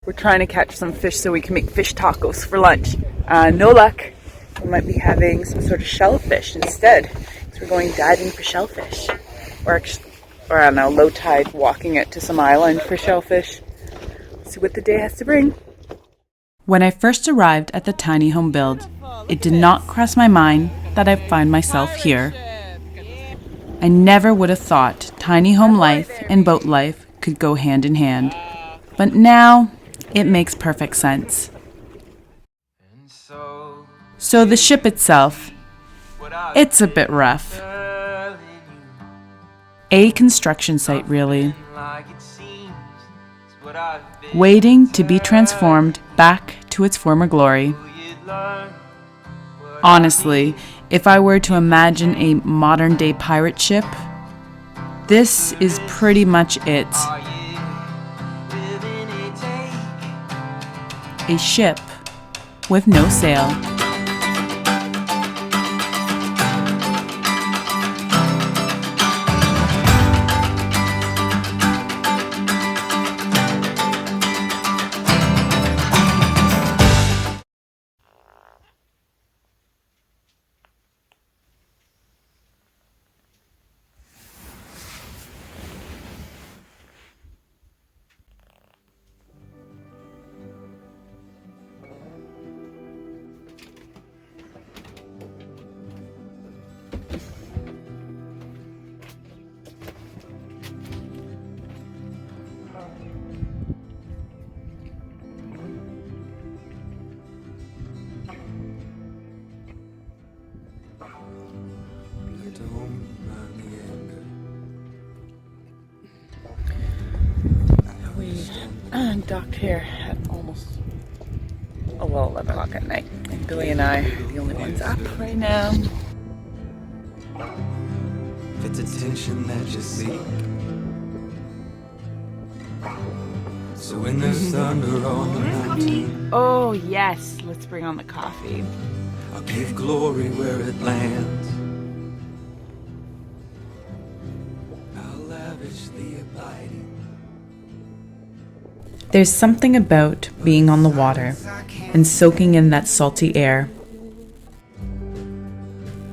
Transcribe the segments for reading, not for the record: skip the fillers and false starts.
We're trying to catch some fish so we can make fish tacos for lunch. No luck. We might be having some sort of shellfish instead. So we're going diving for shellfish. Or I don't know, low tide, walking it to some island for shellfish. See what the day has to bring. When I first arrived at the tiny home build, it did not cross my mind that I'd find myself here. I never would have thought tiny home life and boat life could go hand in hand. But now, it makes perfect sense. So the ship itself, it's a bit rough. A construction site, really. Waiting to be transformed back to its former glory. Honestly, if I were to imagine a modern-day pirate ship, this is pretty much it. A ship with no sail. We docked here at almost 11 o'clock at night, and Billy and I are the only ones up right now. If it's attention that you seek, so when there's thunder on the mountain, Oh yes, let's bring on the coffee. I'll give glory where it lands. I'll lavish the abiding. There's something about being on the water and soaking in that salty air.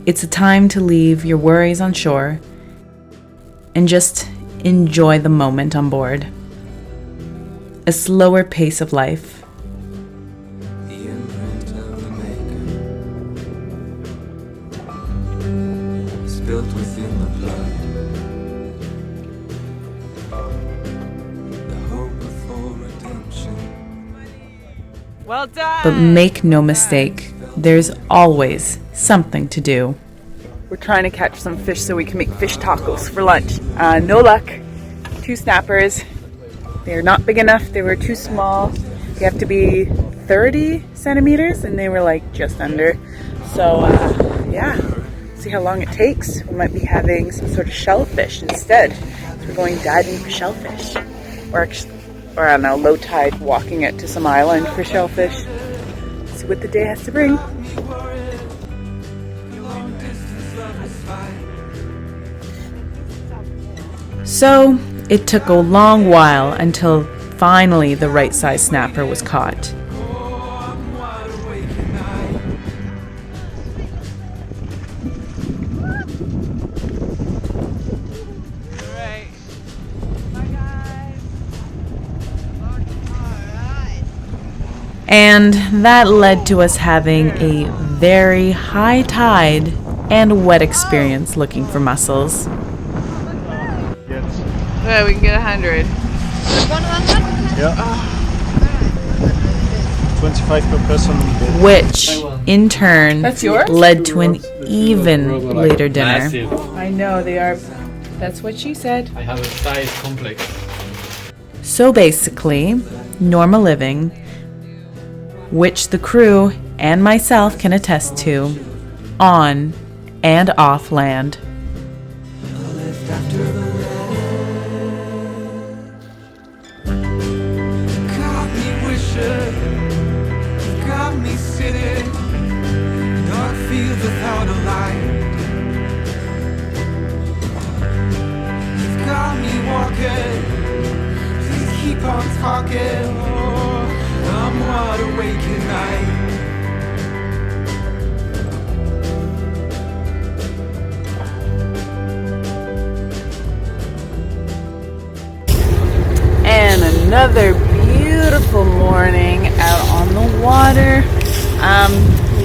It's a time to leave your worries on shore and just enjoy the moment on board. A slower pace of life. The imprint of the maker is built within the blood. The hope for redemption. Well done! But make no mistake, there's always something to do. We're trying to catch some fish so we can make fish tacos for lunch. No luck. 2 snappers. They're not big enough. They were too small. They have to be 30 centimeters, and they were like just under. So, yeah. See how long it takes. We might be having some sort of shellfish instead. So we're going diving for shellfish. Or I don't know, low tide, walking it to some island for shellfish. See what the day has to bring. So, it took a long while until finally the right size snapper was caught. And that led to us having a very high tide and wet experience looking for mussels. Yeah, we can get 100. 100? Yeah. 25 per person. Which, in turn, That's yours? led to an even later dinner. Massive. I know, they are. That's what she said. I have a size complex. So basically, normal living, which the crew and myself can attest to, on and off land. Got me wishing, got me sitting, dark fields without a light. You've got me walking, please keep on talking. Oh. Another beautiful morning out on the water.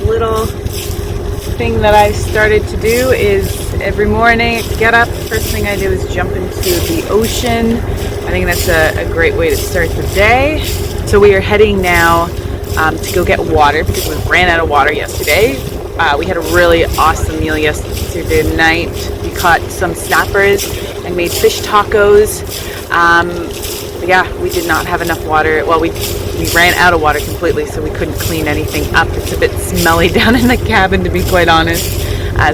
Little thing that I started to do is every morning get up, first thing I do is jump into the ocean. I think that's a great way to start the day. So we are heading now to go get water because we ran out of water yesterday. We had a really awesome meal yesterday night. We caught some snappers and made fish tacos. But yeah, we did not have enough water. Well, we ran out of water completely, so we couldn't clean anything up. It's a bit smelly down in the cabin, to be quite honest.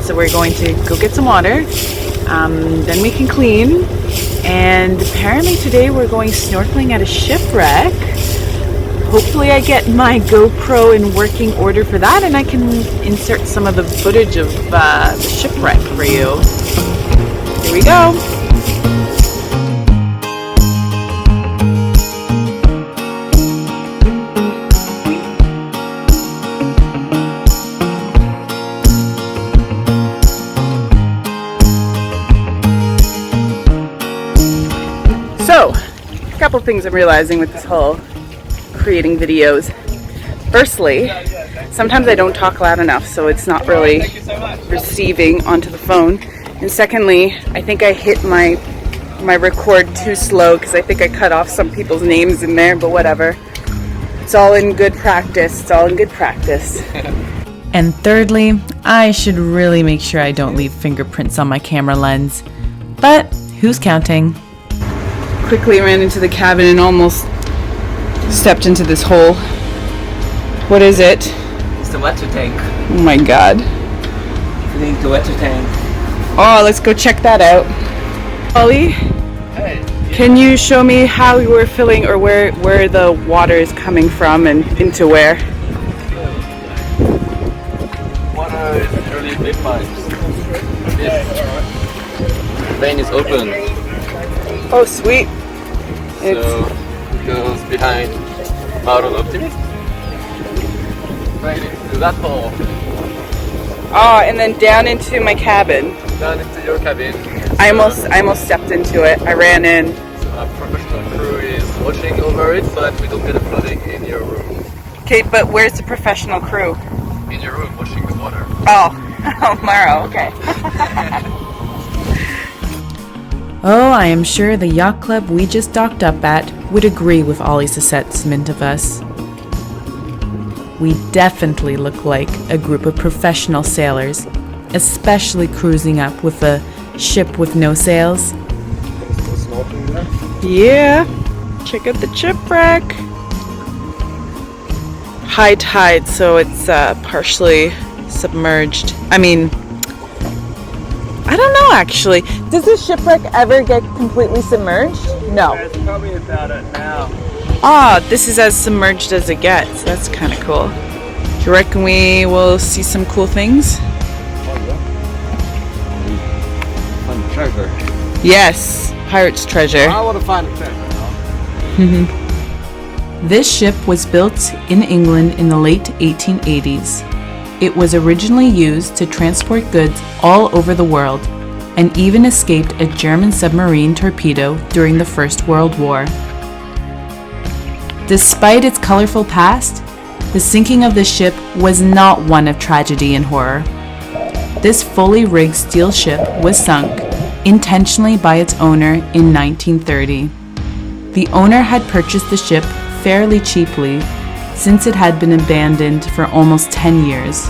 So we're going to go get some water. Then we can clean. And apparently today we're going snorkeling at a shipwreck. Hopefully I get my GoPro in working order for that, and I can insert some of the footage of the shipwreck for you. Here we go. So, a couple things I'm realizing with this whole creating videos. Firstly, sometimes I don't talk loud enough, so it's not really receiving onto the phone. And secondly, I think I hit my record too slow because I think I cut off some people's names in there, but whatever. It's all in good practice. It's all in good practice. And thirdly, I should really make sure I don't leave fingerprints on my camera lens. But who's counting? Quickly ran into the cabin and almost stepped into this hole. What is it? It's the water tank. Oh my god. Filling the water tank. Oh, let's go check that out. Ollie, can you show me how you were filling, or where the water is coming from and into where? Water is literally big pipes. This vein is open, Oh, sweet. so it goes behind Bottle Optimist. Right into that hole. Oh, and then down into my cabin. Down into your cabin. I almost stepped into it. I ran in. So a professional crew is watching over it so that we don't get a flooding in your room. Okay, but where's the professional crew? In your room, washing the water. Oh, Maro, okay. Oh, I am sure the yacht club we just docked up at would agree with Ollie's assessment of us. We definitely look like a group of professional sailors, especially cruising up with a ship with no sails. Yeah, check out the shipwreck. High tide, so it's partially submerged. I don't know actually. Does this shipwreck ever get completely submerged? No. That's probably about it now. Ah, this is as submerged as it gets. That's kind of cool. Do you reckon we will see some cool things? Find treasure. Yes, pirate's treasure. I want to find a treasure now. This ship was built in England in the late 1880s. It was originally used to transport goods all over the world and even escaped a German submarine torpedo during the First World War. Despite its colorful past, the sinking of the ship was not one of tragedy and horror. This fully rigged steel ship was sunk intentionally by its owner in 1930. The owner had purchased the ship fairly cheaply since it had been abandoned for almost 10 years.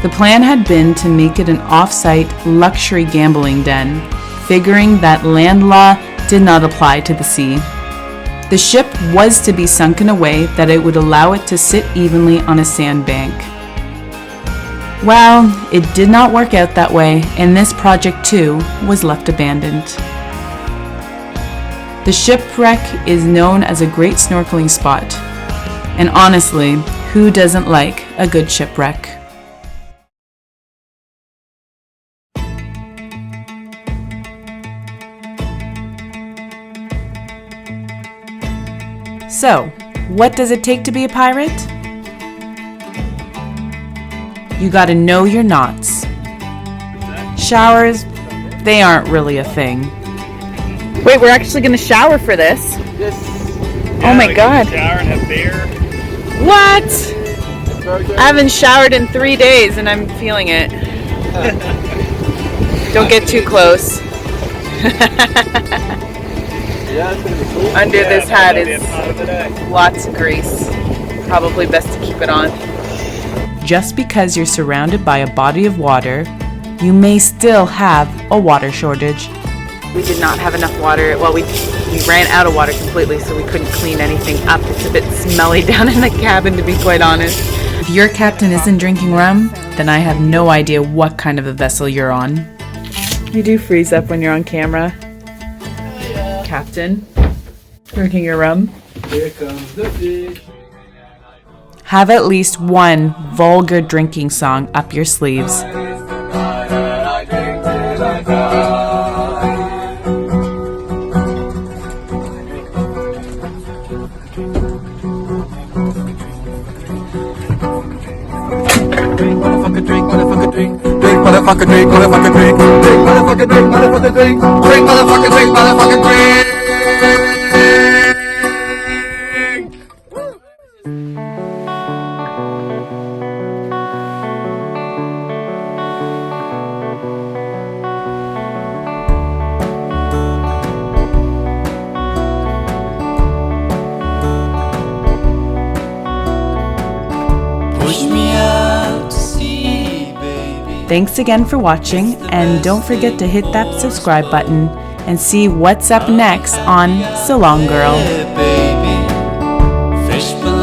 The plan had been to make it an off-site luxury gambling den, figuring that land law did not apply to the sea. The ship was to be sunk in a way that it would allow it to sit evenly on a sandbank. Well, it did not work out that way, and this project too was left abandoned. The shipwreck is known as a great snorkeling spot, and honestly, who doesn't like a good shipwreck? So, what does it take to be a pirate? You gotta know your knots. Showers, they aren't really a thing. Wait, we're actually going to shower for this. Yes. Oh my God. Shower and have beer. What? I haven't showered in 3 days and I'm feeling it. Don't get too close. Under this hat is lots of grease. Probably best to keep it on. Just because you're surrounded by a body of water, you may still have a water shortage. We did not have enough water. Well, we ran out of water completely, so we couldn't clean anything up. It's a bit smelly down in the cabin, to be quite honest. If your captain isn't drinking rum, then I have no idea what kind of a vessel you're on. You do freeze up when you're on camera. Captain, drinking your rum. Here comes the fish. Have at least one vulgar drinking song up your sleeves. Motherfucker drink, motherfucker drink, drink, motherfucker drink, motherfucker drink, drink, motherfucker drink, motherfucker drink, drink, motherfucker drink, motherfucker drink. Push me out to sea, baby. Thanks again for watching, and don't forget to hit that subscribe button and see what's up next on So Long Girl. Yeah, baby. Fish below.